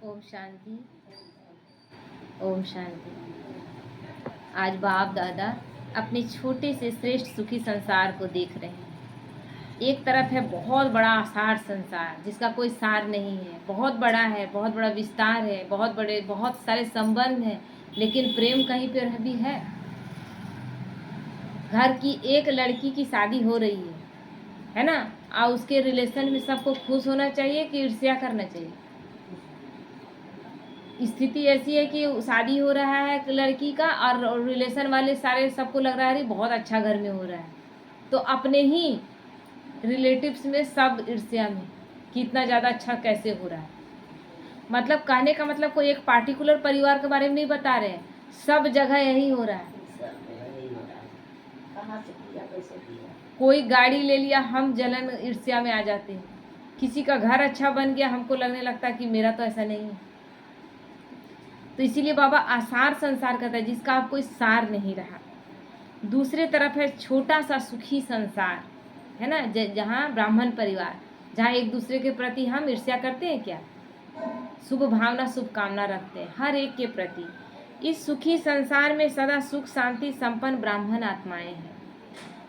ओम शांति। ओम शांति। आज बाप दादा अपने छोटे से श्रेष्ठ सुखी संसार को देख रहे हैं। एक तरफ है बहुत बड़ा आसार संसार जिसका कोई सार नहीं है, बहुत बड़ा है, बहुत बड़ा विस्तार है, बहुत सारे संबंध हैं, लेकिन प्रेम कहीं पर भी है। घर की एक लड़की की शादी हो रही है ना, और उसके रिलेशन में सबको खुश होना चाहिए कि ईर्ष्या करना चाहिए। स्थिति ऐसी है कि शादी हो रहा है एक लड़की का और रिलेशन वाले सारे सबको लग रहा है बहुत अच्छा घर में हो रहा है, तो अपने ही रिलेटिव्स में सब ईर्ष्या में कि इतना ज़्यादा अच्छा कैसे हो रहा है। मतलब कहने का मतलब कोई एक पार्टिकुलर परिवार के बारे में नहीं बता रहे हैं, सब जगह यही हो रहा है। कोई गाड़ी ले लिया, हम जलन ईर्ष्या में आ जाते हैं। किसी का घर अच्छा बन गया, हमको लगने लगता है कि मेरा तो ऐसा नहीं है। तो इसीलिए बाबा आसार संसार कहता है जिसका अब कोई सार नहीं रहा। दूसरे तरफ है छोटा सा सुखी संसार, है ना, जहाँ ब्राह्मण परिवार, जहाँ एक दूसरे के प्रति हम ईर्ष्या करते हैं क्या, शुभ भावना शुभकामना रखते हैं हर एक के प्रति। इस सुखी संसार में सदा सुख शांति संपन्न ब्राह्मण आत्माएं हैं,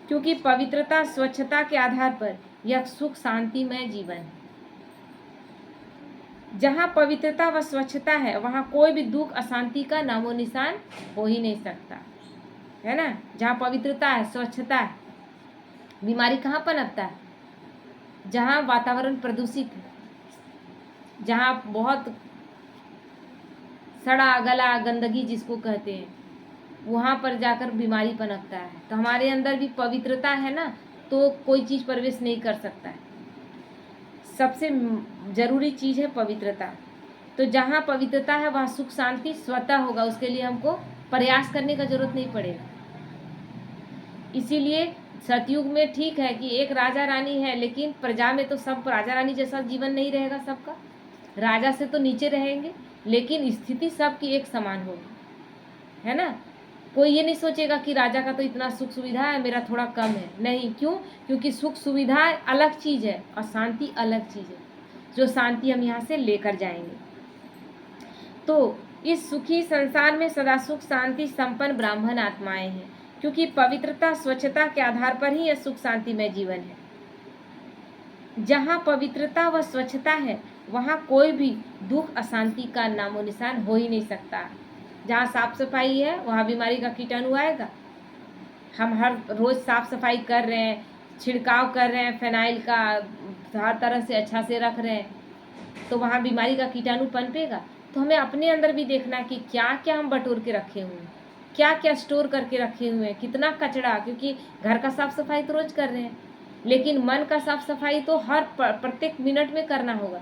क्योंकि पवित्रता स्वच्छता के आधार पर यह सुख शांतिमय जीवन है। जहाँ पवित्रता व स्वच्छता है वहाँ कोई भी दुख अशांति का नामो निशान हो ही नहीं सकता, है ना। जहाँ पवित्रता है, स्वच्छता है, बीमारी कहाँ पनपता है? जहाँ वातावरण प्रदूषित है, जहाँ बहुत सड़ा गला गंदगी जिसको कहते हैं, वहाँ पर जाकर बीमारी पनपता है। तो हमारे अंदर भी पवित्रता है ना, तो कोई चीज़ प्रवेश नहीं कर सकता है। सबसे जरूरी चीज़ है पवित्रता। तो जहाँ पवित्रता है वहाँ सुख शांति स्वतः होगा, उसके लिए हमको प्रयास करने का जरूरत नहीं पड़ेगा। इसीलिए सतयुग में ठीक है कि एक राजा रानी है, लेकिन प्रजा में तो सब राजा रानी जैसा जीवन नहीं रहेगा सबका। राजा से तो नीचे रहेंगे, लेकिन स्थिति सबकी एक समान होगी, है ना। कोई ये नहीं सोचेगा कि राजा का तो इतना सुख सुविधा है, मेरा थोड़ा कम है। नहीं, क्यों? क्योंकि सुख सुविधा अलग चीज़ है और शांति अलग चीज़ है, जो शांति हम यहाँ से लेकर जाएंगे। तो इस सुखी संसार में सदा सुख शांति संपन्न ब्राह्मण आत्माएं हैं, क्योंकि पवित्रता स्वच्छता के आधार पर ही यह सुख शांतिमय जीवन है। जहाँ पवित्रता व स्वच्छता है वहाँ कोई भी दुख अशांति का नामो निशान हो ही नहीं सकता। जहाँ साफ सफाई है वहाँ बीमारी का कीटाणु आएगा। हम हर रोज़ साफ सफाई कर रहे हैं, छिड़काव कर रहे हैं, फिनाइल का हर तरह से अच्छा से रख रहे हैं, तो वहाँ बीमारी का कीटाणु पनपेगा। तो हमें अपने अंदर भी देखना कि क्या क्या हम बटोर के रखे हुए हैं, क्या क्या स्टोर करके रखे हुए हैं, कितना कचरा। क्योंकि घर का साफ सफाई तो रोज़ कर रहे हैं, लेकिन मन का साफ सफाई तो हर प्रत्येक मिनट में करना होगा।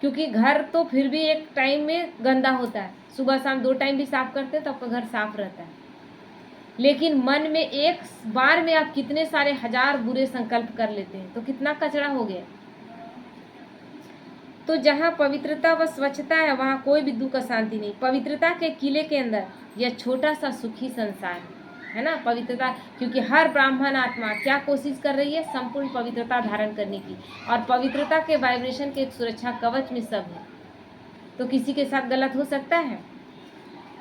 क्योंकि घर तो फिर भी एक टाइम में गंदा होता है, सुबह शाम 2 टाइम भी साफ करते हैं तो आपका घर साफ रहता है, लेकिन मन में एक बार में आप कितने सारे हजार बुरे संकल्प कर लेते हैं, तो कितना कचरा हो गया। तो जहाँ पवित्रता व स्वच्छता है वहाँ कोई भी दुख शांति नहीं। पवित्रता के किले के अंदर यह छोटा सा सुखी संसार है ना। पवित्रता, क्योंकि हर ब्राह्मण आत्मा क्या कोशिश कर रही है, संपूर्ण पवित्रता धारण करने की, और पवित्रता के वाइब्रेशन के एक सुरक्षा कवच में सब है। तो किसी के साथ गलत हो सकता है?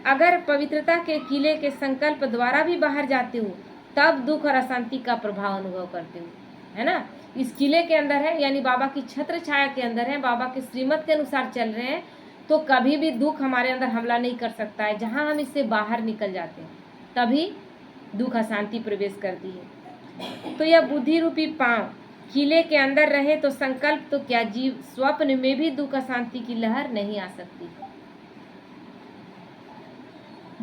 अगर पवित्रता के किले के संकल्प द्वारा भी बाहर जाते हो तब दुख और अशांति का प्रभाव अनुभव करते हो, है ना। इस किले के अंदर है, यानी बाबा की छत्र छाया के अंदर है, बाबा के श्रीमत के अनुसार चल रहे हैं, तो कभी भी दुख हमारे अंदर हमला नहीं कर सकता है। जहाँ हम इससे बाहर निकल जाते हैं तभी दुख अशांति प्रवेश करती है। तो यह बुद्धि रूपी पांव किले के अंदर रहे तो संकल्प तो क्या, जीव स्वप्न में भी दुख अशांति की लहर नहीं आ सकती।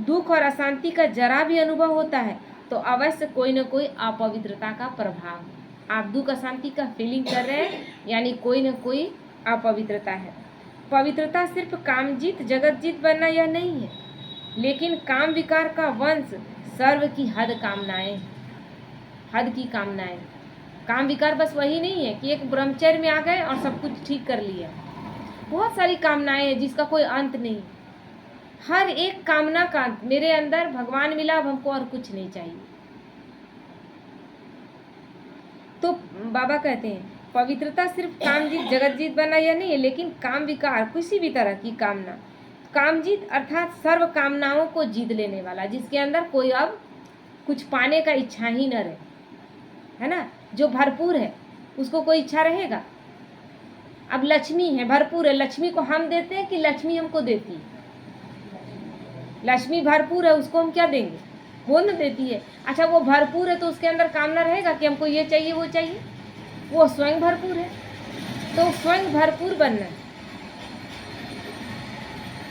दुख और अशांति का जरा भी अनुभव होता है तो अवश्य कोई न कोई अपवित्रता का प्रभाव। आप दुख अशांति का फीलिंग कर रहे हैं, यानी कोई न कोई अपवित्रता है। पवित्रता सिर्फ कामजीत जगतजीत बनना यह नहीं है, लेकिन काम विकार का वंश सर्व की हद कामनाएं, हद की कामनाएं। काम विकार बस वही नहीं है कि एक ब्रह्मचर्य में आ गए और सब कुछ ठीक कर लिया। बहुत सारी कामनाएं हैं जिसका कोई अंत नहीं। हर एक कामना का मेरे अंदर भगवान मिला, अब हमको और कुछ नहीं चाहिए। तो बाबा कहते हैं पवित्रता सिर्फ काम जीत जगत जीत बनना यह नहीं है, लेकिन काम विकार किसी भी तरह की कामना, काम जीत अर्थात सर्व कामनाओं को जीत लेने वाला, जिसके अंदर कोई अब कुछ पाने का इच्छा ही न रहे, है ना। जो भरपूर है उसको कोई इच्छा रहेगा। अब लक्ष्मी है, भरपूर है, लक्ष्मी को हम देते हैं कि लक्ष्मी हमको देती है? लक्ष्मी भरपूर है, उसको हम क्या देंगे? वो न देती है। अच्छा, वो भरपूर है तो उसके अंदर कामना रहेगा कि हमको ये चाहिए वो चाहिए? वो स्वयं भरपूर है, तो स्वयं भरपूर बनना है।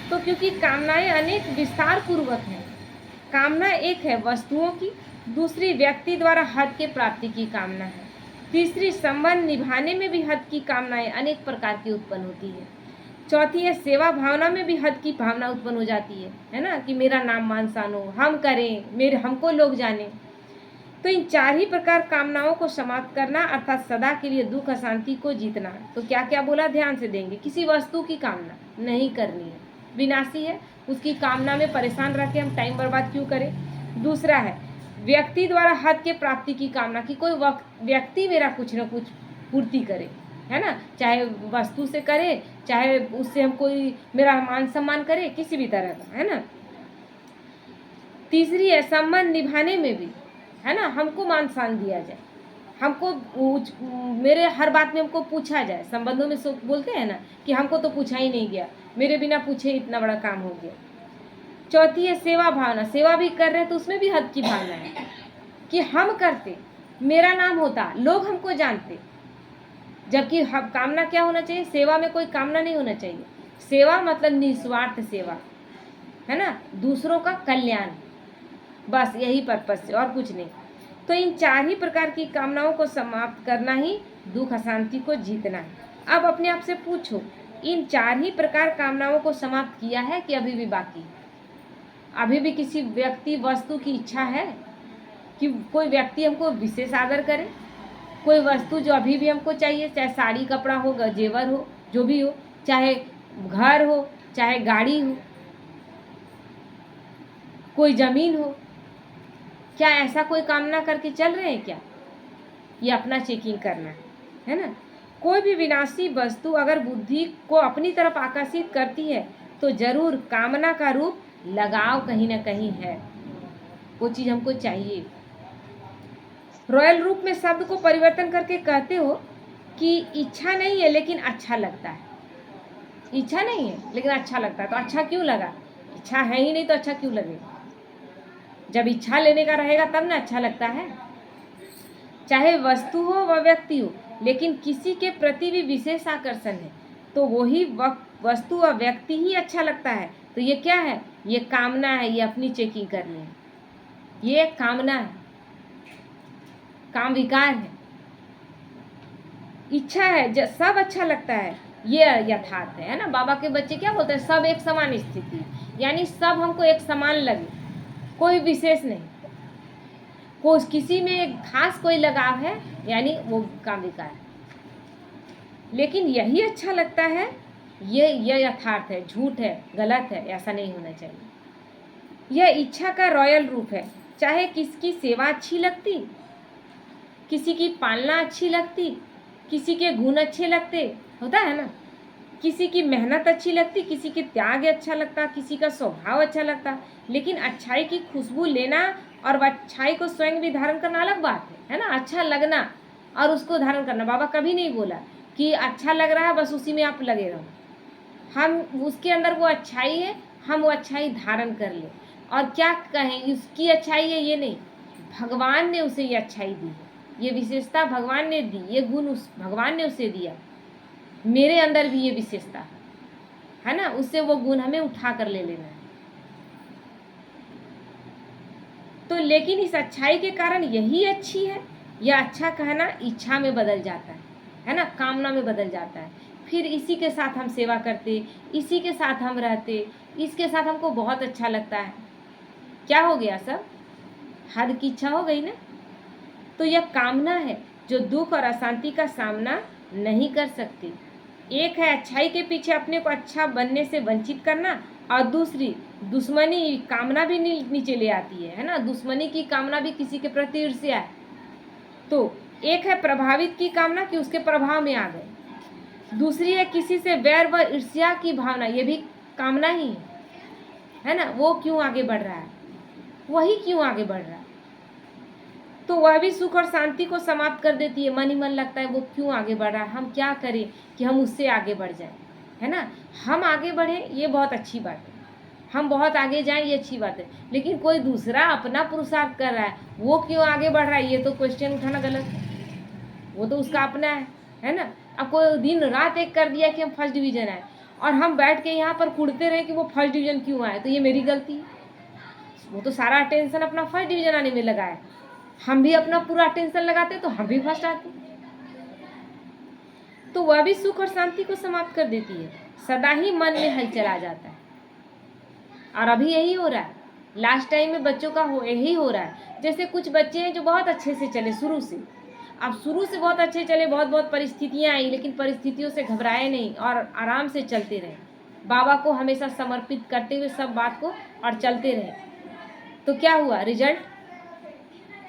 तो क्योंकि कामनाएं अनेक विस्तार पूर्वक हैं। कामना एक है वस्तुओं की, दूसरी व्यक्ति द्वारा हद के प्राप्ति की कामना है, तीसरी संबंध निभाने में भी हद की कामनाएं अनेक प्रकार की उत्पन्न होती है, चौथी है सेवा भावना में भी हद की भावना उत्पन्न हो जाती है ना, कि मेरा नाम मान शान हो, हम करें, मेरे हमको लोग जाने। तो इन चार ही प्रकार कामनाओं को समाप्त करना अर्थात सदा के लिए दुख अशांति को जीतना। तो क्या क्या बोला, ध्यान से देंगे। किसी वस्तु की कामना नहीं करनी है, विनाशी है, उसकी कामना में परेशान रह के हम टाइम बर्बाद क्यों करें। दूसरा है व्यक्ति द्वारा हद के प्राप्ति की कामना, कि कोई व्यक्ति मेरा कुछ न कुछ पूर्ति करे, है ना, चाहे वस्तु से करे, चाहे उससे हम कोई मेरा मान सम्मान करे, किसी भी तरह का, है ना। तीसरी है संबंध निभाने में भी, है ना, हमको मान सम्मान दिया जाए, हमको मेरे हर बात में हमको पूछा जाए। संबंधों में बोलते हैं ना कि हमको तो पूछा ही नहीं गया, मेरे बिना पूछे इतना बड़ा काम हो गया। चौथी है सेवा भावना, सेवा भी कर रहे हैं तो उसमें भी हद की भावना है कि हम करते, मेरा नाम होता, लोग हमको जानते। जबकि कामना क्या होना चाहिए, सेवा में कोई कामना नहीं होना चाहिए। सेवा मतलब निस्वार्थ सेवा, है ना, दूसरों का कल्याण, बस यही पर्पस से और कुछ नहीं। तो इन चार ही प्रकार की कामनाओं को समाप्त करना ही दुख अशांति को जीतना है। अब अपने आप से पूछो, इन चार ही प्रकार कामनाओं को समाप्त किया है कि अभी भी बाकी? अभी भी किसी व्यक्ति वस्तु की इच्छा है कि कोई व्यक्ति हमको विशेष आदर करे, कोई वस्तु जो अभी भी हमको चाहिए, चाहे साड़ी कपड़ा हो, जेवर हो, जो भी हो, चाहे घर हो, चाहे गाड़ी हो, कोई जमीन हो, क्या ऐसा कोई कामना करके चल रहे हैं क्या? ये अपना चेकिंग करना है ना। कोई भी विनाशी वस्तु अगर बुद्धि को अपनी तरफ आकर्षित करती है तो जरूर कामना का रूप लगाव कहीं ना कहीं है, वो चीज़ हमको चाहिए। रॉयल रूप में शब्द को परिवर्तन करके कहते हो कि इच्छा नहीं है लेकिन अच्छा लगता है। इच्छा नहीं है लेकिन अच्छा लगता है, तो अच्छा क्यों लगा? इच्छा है ही नहीं तो अच्छा क्यों लगेगा? जब इच्छा लेने का रहेगा तब ना अच्छा लगता है। चाहे वस्तु हो व व्यक्ति हो, लेकिन किसी के प्रति भी विशेष आकर्षण है तो वही वस्तु व व्यक्ति ही अच्छा लगता है। तो ये क्या है? ये कामना है, ये अपनी चेकिंग करनी है, ये कामना है, काम विकार है। इच्छा है, सब अच्छा लगता है, ये यथार्थ है ना। बाबा के बच्चे क्या बोलते हैं, सब एक समान स्थिति, यानी सब हमको एक समान लगे, कोई विशेष नहीं, कोई किसी में खास कोई लगाव है, यानी वो काम विकार है। लेकिन यही अच्छा लगता है, ये यथार्थ है, झूठ है, गलत है, ऐसा नहीं होना चाहिए। यह इच्छा का रॉयल रूप है। चाहे किसकी सेवा अच्छी लगती, किसी की पालना अच्छी लगती, किसी के गुण अच्छे लगते, होता है ना, किसी की मेहनत अच्छी लगती, किसी के त्याग अच्छा लगता, किसी का स्वभाव अच्छा लगता, लेकिन अच्छाई की खुशबू लेना और अच्छाई को स्वयं भी धारण करना अलग बात है ना। अच्छा लगना और उसको धारण करना, बाबा कभी नहीं बोला कि अच्छा लग रहा है बस उसी में आप लगे रहो। हम उसके अंदर वो अच्छाई है, हम वो अच्छाई धारण कर ले, और क्या कहें उसकी अच्छाई है ये नहीं, भगवान ने उसे ये अच्छाई दी है, ये विशेषता भगवान ने दी, ये गुण उस भगवान ने उसे दिया। मेरे अंदर भी ये विशेषता है ना, उससे वो गुण हमें उठा कर ले लेना है। तो लेकिन इस अच्छाई के कारण यही अच्छी है, यह अच्छा कहना इच्छा में बदल जाता है ना, कामना में बदल जाता है। फिर इसी के साथ हम सेवा करते, इसी के साथ हम रहते, इसके साथ हमको बहुत अच्छा लगता है। क्या हो गया, सब हद की इच्छा हो गई ना। तो यह कामना है जो दुख और अशांति का सामना नहीं कर सकती। एक है अच्छाई के पीछे अपने को अच्छा बनने से वंचित करना, और दूसरी दुश्मनी कामना भी नीचे ले आती है ना। दुश्मनी की कामना भी किसी के प्रति ईर्ष्या है। तो एक है प्रभावित की कामना कि उसके प्रभाव में आ गए। दूसरी है किसी से वैर व ईर्ष्या की भावना, ये भी कामना ही है ना। वो क्यों आगे बढ़ रहा है, वही क्यों आगे बढ़ रहा है, तो वह भी सुख और शांति को समाप्त कर देती है। मन ही मन लगता है वो क्यों आगे बढ़ रहा है, हम क्या करें कि हम उससे आगे बढ़ जाएं, है ना। हम आगे बढ़ें ये बहुत अच्छी बात है, हम बहुत आगे जाएं ये अच्छी बात है, लेकिन कोई दूसरा अपना पुरुषार्थ कर रहा है, वो क्यों आगे बढ़ रहा है, ये तो क्वेश्चन उठाना गलत है। वो तो उसका अपना है ना। अब कोई दिन रात एक कर दिया कि हम फर्स्ट डिवीजन आए, और हम बैठ के यहाँ पर कुड़ते रहे कि वो फर्स्ट डिवीजन क्यों आए, तो ये मेरी गलती है। वो तो सारा अटेंशन अपना फर्स्ट डिवीजन आने में लगाए, हम भी अपना पूरा अटेंशन लगाते तो हम भी फर्स्ट आते। तो वह भी सुख और शांति को समाप्त कर देती है, सदा ही मन में हलचल आ जाता है। और अभी यही हो रहा है, लास्ट टाइम में बच्चों का यही हो रहा है। जैसे कुछ बच्चे हैं जो बहुत अच्छे से चले शुरू से, अब शुरू से बहुत अच्छे चले, बहुत बहुत परिस्थितियाँ आई, लेकिन परिस्थितियों से घबराए नहीं और आराम से चलते रहे, बाबा को हमेशा समर्पित करते हुए सब बात को, और चलते रहे। तो क्या हुआ रिजल्ट,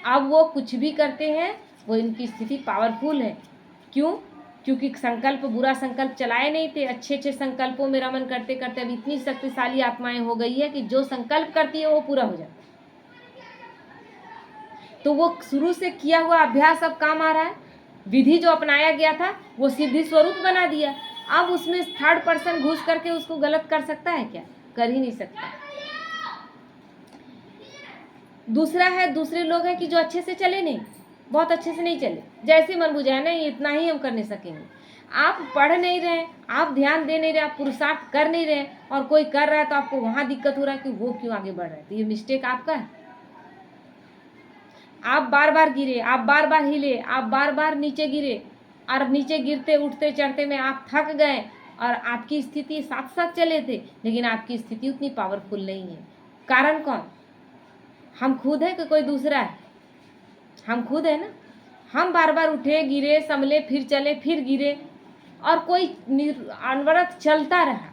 अब वो कुछ भी करते हैं, वो इनकी स्थिति पावरफुल है। क्यों, क्योंकि संकल्प, बुरा संकल्प चलाए नहीं थे, अच्छे अच्छे संकल्पों में रमन करते करते अब इतनी शक्तिशाली आत्माएं हो गई है कि जो संकल्प करती है वो पूरा हो जाता है। तो वो शुरू से किया हुआ अभ्यास अब काम आ रहा है, विधि जो अपनाया गया था वो सिद्धि स्वरूप बना दिया। अब उसमें थर्ड पर्सन घुस करके उसको गलत कर सकता है क्या, कर ही नहीं सकता। दूसरा है, दूसरे लोग हैं कि जो अच्छे से चले नहीं, बहुत अच्छे से नहीं चले, जैसे मन बुझाए नहीं, इतना ही हम कर नहीं सकेंगे। आप पढ़ नहीं रहे, आप ध्यान दे नहीं रहे, आप पुरुषार्थ कर नहीं रहे, और कोई कर रहा है तो आपको वहां दिक्कत हो रहा है कि वो क्यों आगे बढ़ रहा है, तो ये मिस्टेक आपका है। आप बार बार गिरे, आप बार बार हिले, आप बार बार नीचे गिरे, और नीचे गिरते उठते चढ़ते में आप थक गए, और आपकी स्थिति साथ साथ चले थे, लेकिन आपकी स्थिति उतनी पावरफुल नहीं है। कारण कौन, हम खुद है कि कोई दूसरा है, हम खुद है ना। हम बार बार उठे, गिरे, संभले, फिर चले, फिर गिरे, और कोई अनवरत चलता रहा,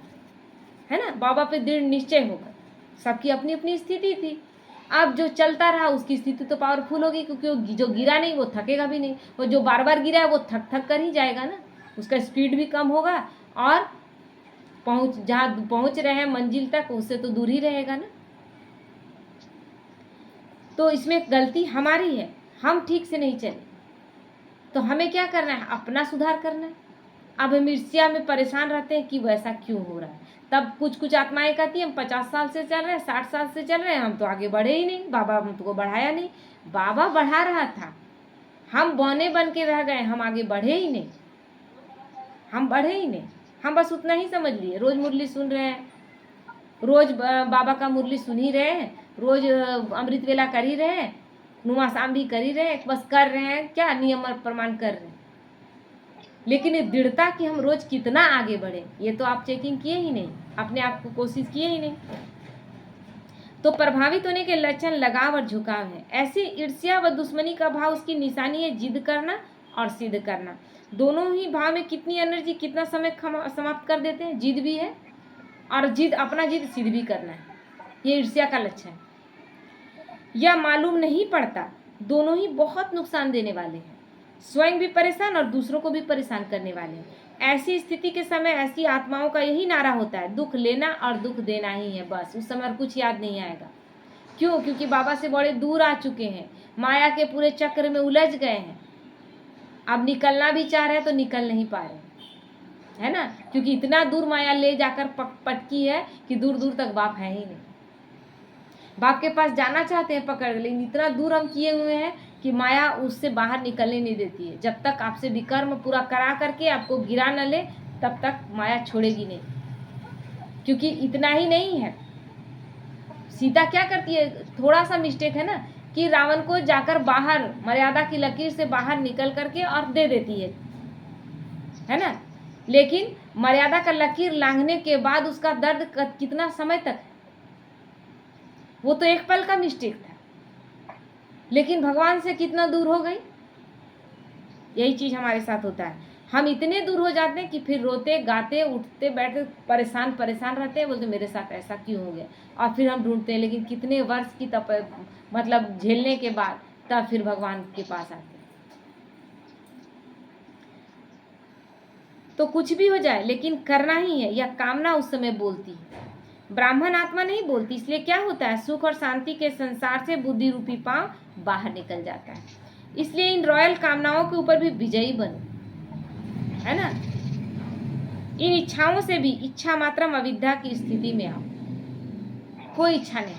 है ना। बाबा पे दृढ़ निश्चय होगा, सबकी अपनी अपनी स्थिति थी। अब जो चलता रहा उसकी स्थिति तो पावरफुल होगी, क्योंकि वो जो गिरा नहीं वो थकेगा भी नहीं, वो जो बार बार गिरा है वो थक थक कर ही जाएगा ना, उसका स्पीड भी कम होगा, और जहाँ पहुँच रहे हैं मंजिल तक उससे तो दूर ही रहेगा ना। तो इसमें गलती हमारी है, हम ठीक से नहीं चले, तो हमें क्या करना है, अपना सुधार करना है। अब हम ईर्ष्या में परेशान रहते हैं कि वैसा क्यों हो रहा है, तब कुछ कुछ आत्माएं कहती हैं हम 50 साल से चल रहे हैं, 60 साल से चल रहे हैं, हम तो आगे बढ़े ही नहीं, बाबा हमको बढ़ाया नहीं। बाबा बढ़ा रहा था, हम बौने बन के रह गए, हम आगे बढ़े ही नहीं, हम बढ़े ही नहीं। हम बस उतना ही समझ लिए, रोज मुरली सुन रहे हैं, रोज बाबा का मुरली सुन ही रहे हैं, रोज अमृत वेला कर ही रहे हैं, नुमा शाम भी कर ही रहे हैं, बस कर रहे हैं, क्या नियम और प्रमाण कर रहे हैं। लेकिन ये दृढ़ता कि हम रोज कितना आगे बढ़े, ये तो आप चेकिंग किए ही नहीं, अपने आप को कोशिश किए ही नहीं। तो प्रभावित होने के लक्षण लगाव और झुकाव है। ऐसी ईर्ष्या व दुश्मनी का भाव उसकी निशानी है, जिद करना और सिद्ध करना। दोनों ही भाव में कितनी एनर्जी, कितना समय समाप्त कर देते हैं। जिद भी है, और जिद, अपना जिद सिद्ध भी करना है, ये ईर्ष्या का लक्षण है। यह मालूम नहीं पड़ता, दोनों ही बहुत नुकसान देने वाले हैं, स्वयं भी परेशान और दूसरों को भी परेशान करने वाले हैं। ऐसी स्थिति के समय ऐसी आत्माओं का यही नारा होता है, दुख लेना और दुख देना ही है, बस। उस समय कुछ याद नहीं आएगा। क्यों, क्योंकि बाबा से बड़े दूर आ चुके हैं, माया के पूरे चक्र में उलझ गए हैं। अब निकलना भी चाह रहे हैं तो निकल नहीं पा रहे, है ना, क्योंकि इतना दूर माया ले जाकर पटकी है कि दूर दूर तक बाप है ही नहीं। बाप के पास जाना चाहते हैं पकड़, लेकिन इतना दूर हम किए हुए हैं कि माया उससे बाहर निकलने नहीं देती है। जब तक आपसे विकर्म पूरा करा करके आपको गिरा न ले, तब तक माया छोड़ेगी नहीं। क्योंकि इतना ही नहीं है, सीता क्या करती है, थोड़ा सा मिस्टेक है ना, कि रावण को जाकर बाहर मर्यादा की लकीर से बाहर निकल करके और दे देती है ना। लेकिन मर्यादा का लकीर लांघने के बाद उसका दर्द कितना समय तक, वो तो एक पल का मिस्टेक था, लेकिन भगवान से कितना दूर हो गई। यही चीज हमारे साथ होता है, हम इतने दूर हो जाते हैं कि फिर रोते गाते उठते बैठते परेशान रहते हैं, बोलते मेरे साथ ऐसा क्यों हो गया, और फिर हम ढूंढते हैं, लेकिन कितने वर्ष की मतलब झेलने के बाद तब फिर भगवान के पास आते हैं। तो कुछ भी हो जाए लेकिन करना ही है, यह कामना उस समय बोलती है। ब्राह्मण आत्मा नहीं बोलती। इसलिए क्या होता है, सुख और शांति के संसार से बुद्धि रूपी पांव बाहर निकल जाता है। इसलिए इन रॉयल कामनाओं के ऊपर भी विजयी बनो, है ना। इन इच्छाओं से भी इच्छा मात्रम अविद्या की स्थिति में आओ। कोई इच्छा नहीं,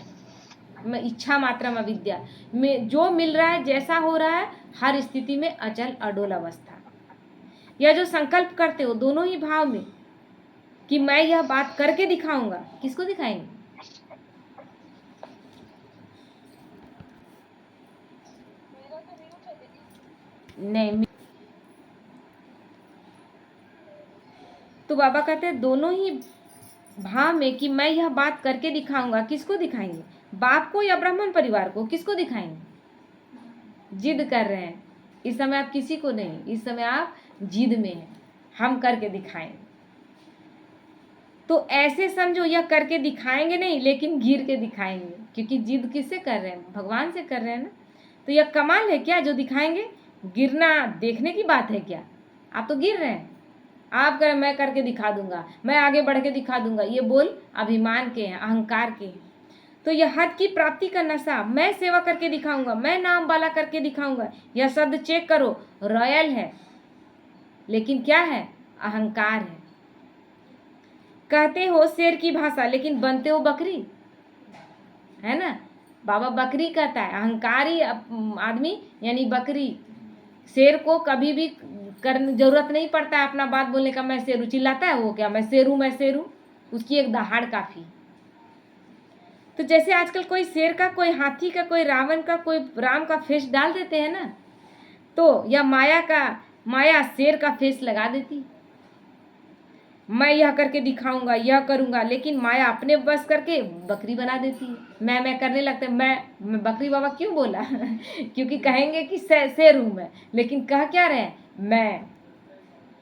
मैं इच्छा मात्रम अविद्या में जो मिल रहा है, जैसा हो रहा है, हर स्थिति में अचल अडोल अवस्था। यह जो संकल्प करते हो दोनों ही भाव में कि मैं यह बात करके दिखाऊंगा, किसको दिखाएंगे? नहीं, तो बाबा कहते हैं दोनों ही भाव में कि मैं यह बात करके दिखाऊंगा। किसको दिखाएंगे? बाप को या ब्राह्मण परिवार को? किसको दिखाएंगे? जिद कर रहे हैं इस समय आप, किसी को नहीं, इस समय आप जिद में हैं, हम करके दिखाएंगे। तो ऐसे समझो, यह करके दिखाएंगे नहीं लेकिन गिर के दिखाएंगे, क्योंकि जिद किससे कर रहे हैं? भगवान से कर रहे हैं ना। तो यह कमाल है क्या जो दिखाएंगे? गिरना देखने की बात है क्या? आप तो गिर रहे हैं। आप करें मैं करके दिखा दूंगा, मैं आगे बढ़ के दिखा दूंगा, ये बोल अभिमान के हैं, अहंकार के हैं। तो यह हद की प्राप्ति का नशा, मैं सेवा करके दिखाऊंगा, मैं नाम वाला करके दिखाऊंगा, यह शब्द चेक करो, रॉयल है लेकिन क्या है? अहंकार है। कहते हो शेर की भाषा लेकिन बनते हो बकरी, है ना। बाबा बकरी कहता है, अहंकारी आदमी यानी बकरी। शेर को कभी भी जरूरत नहीं पड़ता है अपना बात बोलने का, मैं शेरू चिल्लाता है वो, क्या मैं शेरू, मैं शेरू, उसकी एक दहाड़ काफी। तो जैसे आजकल कोई शेर का, कोई हाथी का, कोई रावण का, कोई राम का फेस डाल देते हैं ना, तो या माया शेर का फेस लगा देती। मैं यह करके दिखाऊंगा, यह करूंगा, लेकिन माया अपने बस करके बकरी बना देती है। मैं करने लगते, मैं बकरी बाबा क्यों बोला क्योंकि कहेंगे कि शेर हूं मैं, लेकिन कह क्या रहे हैं? मैं।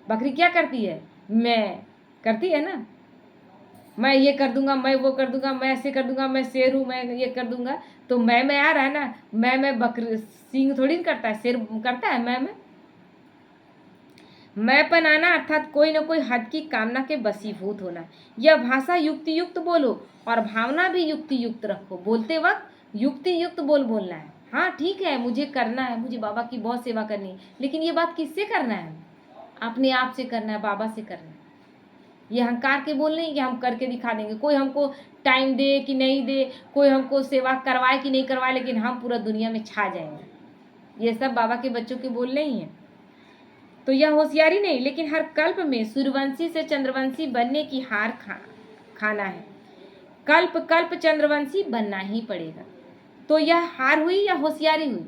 बकरी क्या करती है? मैं करती है ना, मैं ये कर दूंगा, मैं वो कर दूंगा, मैं ऐसे कर दूंगा, मैं शेर हूं, मैं ये कर दूंगा। तो मैं आ रहा है ना, मैं बकरी सिंह थोड़ी करता है, शेर करता है मैंपन आना, अर्थात कोई न कोई हद की कामना के बसीभूत होना। यह भाषा युक्ति युक्त बोलो और भावना भी युक्ति युक्त रखो। बोलते वक्त युक्ति युक्त बोलना है। हाँ ठीक है, मुझे करना है, मुझे बाबा की बहुत सेवा करनी है, लेकिन ये बात किससे करना है? अपने आप से करना है, बाबा से करना है। ये अहंकार के बोल नहीं कि हम करके दिखा देंगे, कोई हमको टाइम दे कि नहीं दे, कोई हमको सेवा करवाए कि नहीं करवाए, लेकिन हम पूरा दुनिया में छा जाएंगे। ये सब बाबा के बच्चों के बोल नहीं है। तो यह होशियारी नहीं, लेकिन हर कल्प में सूर्यवंशी से चंद्रवंशी बनने की हार खाना है। कल्प कल्प चंद्रवंशी बनना ही पड़ेगा। तो यह हार हुई या होशियारी हुई?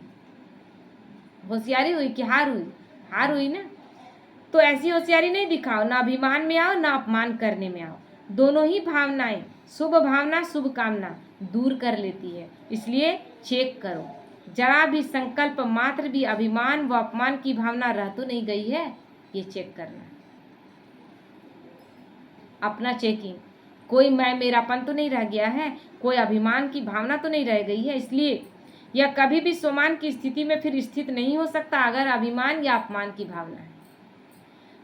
होशियारी हुई कि हार हुई? हार हुई ना। तो ऐसी होशियारी नहीं दिखाओ, ना अभिमान में आओ ना अपमान करने में आओ। दोनों ही भावनाएं, शुभ भावना शुभ कामना दूर कर लेती है। इसलिए चेक करो, जरा भी संकल्प मात्र भी अभिमान व अपमान की भावना रह तो नहीं गई है, ये चेक करना। अपना चेकिंग, कोई मैं मेरापन तो नहीं रह गया है, कोई अभिमान की भावना तो नहीं रह गई है। इसलिए यह कभी भी सोमान की स्थिति में फिर स्थित नहीं हो सकता अगर अभिमान या अपमान की भावना है।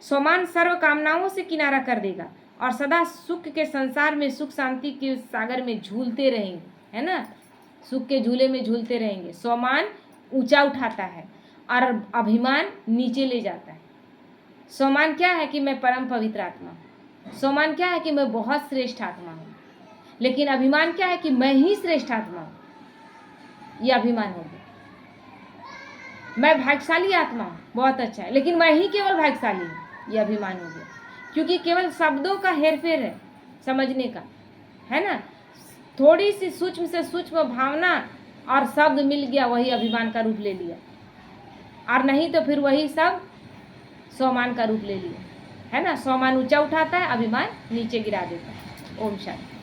सोमान सर्व कामनाओं से किनारा कर देगा और सदा सुख के संसार में, सुख शांति के सागर में झूलते रहेंगे, है ना। सुख के झूले में झूलते रहेंगे। सोमान ऊंचा उठाता है और अभिमान नीचे ले जाता है। सोमान क्या है कि मैं परम पवित्र आत्मा हूँ। सोमान क्या है कि मैं बहुत श्रेष्ठ आत्मा हूँ। लेकिन अभिमान क्या है कि मैं ही श्रेष्ठ आत्मा हूँ। ये अभिमान हो गया। मैं भाग्यशाली आत्मा हूँ, बहुत अच्छा है, लेकिन मैं ही केवल भाग्यशाली हूँ, ये अभिमान हो गया। क्योंकि केवल शब्दों का हेरफेर है समझने का, है ना। थोड़ी सी सूक्ष्म से सूक्ष्म भावना और शब्द मिल गया, वही अभिमान का रूप ले लिया, और नहीं तो फिर वही सब सोमान का रूप ले लिया, है ना। सोमान ऊंचा उठाता है, अभिमान नीचे गिरा देता है। ओम शांति।